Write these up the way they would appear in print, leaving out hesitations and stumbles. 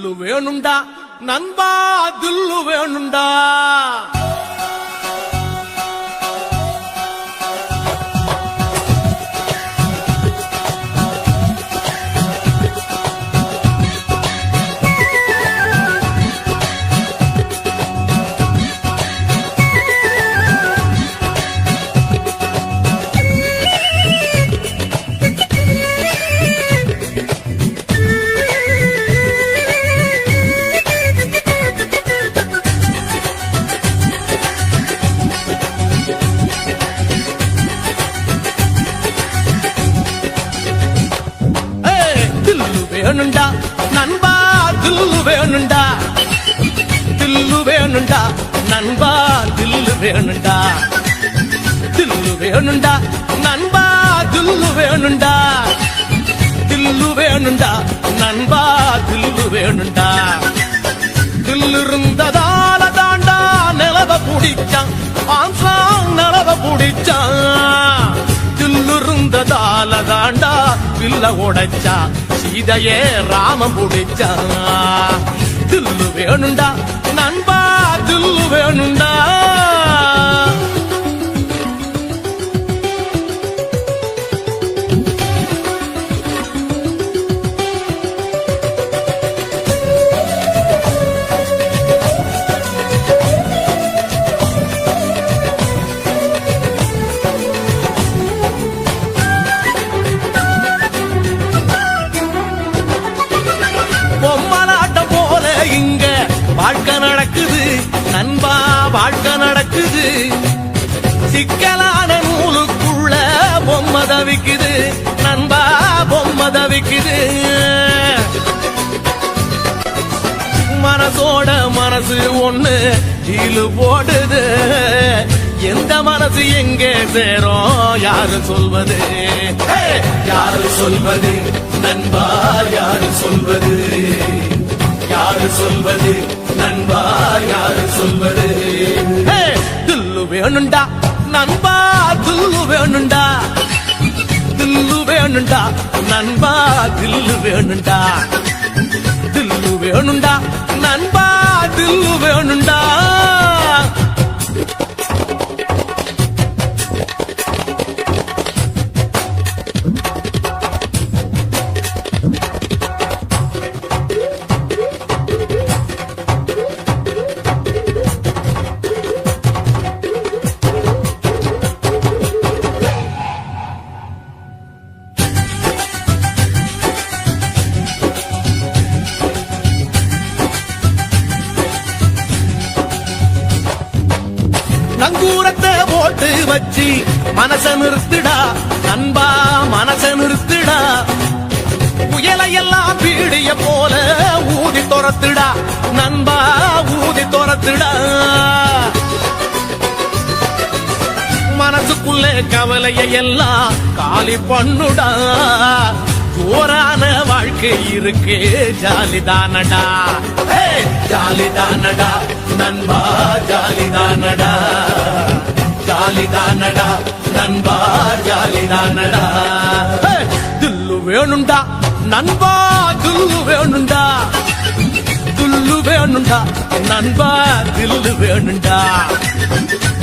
தில்லு வேணுண்டா நண்பா தில்லு வேணுண்டா. வேணுண்டா நண்பா தில்லு வேணுண்டா, தில்லு வேணுண்டா நண்பா தில்லு வேணுண்டா, தில்லு வேணுண்டா நண்பா தில்லு வேணுண்டா, தில்லு வேணுண்டா நண்பா தில்லு வேணுண்டா. தில்லு இருந்ததால தாண்டா நிலவ புடிச்சான் ஆன்சான் நிலவ புடிச்சான், தில்லு இருந்ததால தாண்டா வில்ல உடைச்சா சீதையே ராமம் புடிச்சா. தில்லு வேணுண்டா நண்பா தில்லு வேணுண்டா. பொம்மலாட்டம் போல இங்க வாழ்க்கை நடக்குது நண்பா, வாழ்க்கை நடக்குது. சிக்கலான நூலுக்குள்ள பொம்மை தவிக்குது நண்பா, பொம்மை தவிக்குது. மனசோட மனசு ஒண்ணு கீழு போடுது, எந்த மனசு எங்கே சேரும் யாரு சொல்வது, யாரு சொல்வது நண்பா, யாரு சொல்வது, யாரு சொல்வது நண்பா, யாரு சொல்வது. தில்லு வேணுண்டா நண்பா தில்லு வேணுண்டா, தில்லு வேணுண்டா நண்பா தில்லு வேணுண்டா, தில்லு வேணுண்டா நண்பா தில்லு வேணுண்டா. நங்கூரத்தை போட்டு வச்சு மனச நிறுத்துடா நண்பா, மனச நிறுத்துடா. புயலையெல்லாம் பீடிய போல ஊதி துரத்துடா நண்பா, ஊதி துரத்துடா. மனசுக்குள்ள கவலைய எல்லாம் காலி பண்ணுடா, ஜோரான வாழ்க்கை இருக்கு ஜாலிதானடா, ஜாலிதானடா நண்பா, ஜாலிதானடா, ஜாலிதானடா நண்பா, ஜாலிதானடா. தில்லு வேணுண்டா நண்பா தில்லு வேணுண்டா, தில்லு வேணுண்டா நண்பா தில்லு வேணுண்டா.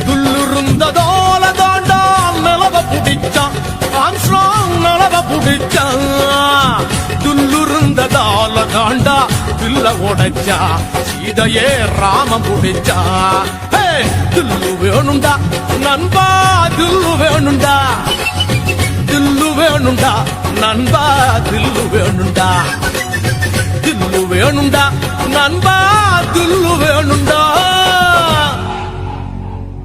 தில்லு இருந்ததோல தாண்டா நிலவ புடிச்சான் ஆன்ஸ்ட்ராங் நிலவ புடிச்சான், தில்லு இருந்ததால தாண்டா வில்ல உடைச்சா சீதையே ராமம் புடிச்சா. தில்லு வேணுண்டா நண்பா தில்லு வேணுண்டா, தில்லு வேணுண்டா நண்பா தில்லு வேணுண்டா, தில்லு வேணுண்டா நண்பா தில்லு வேணுண்டா.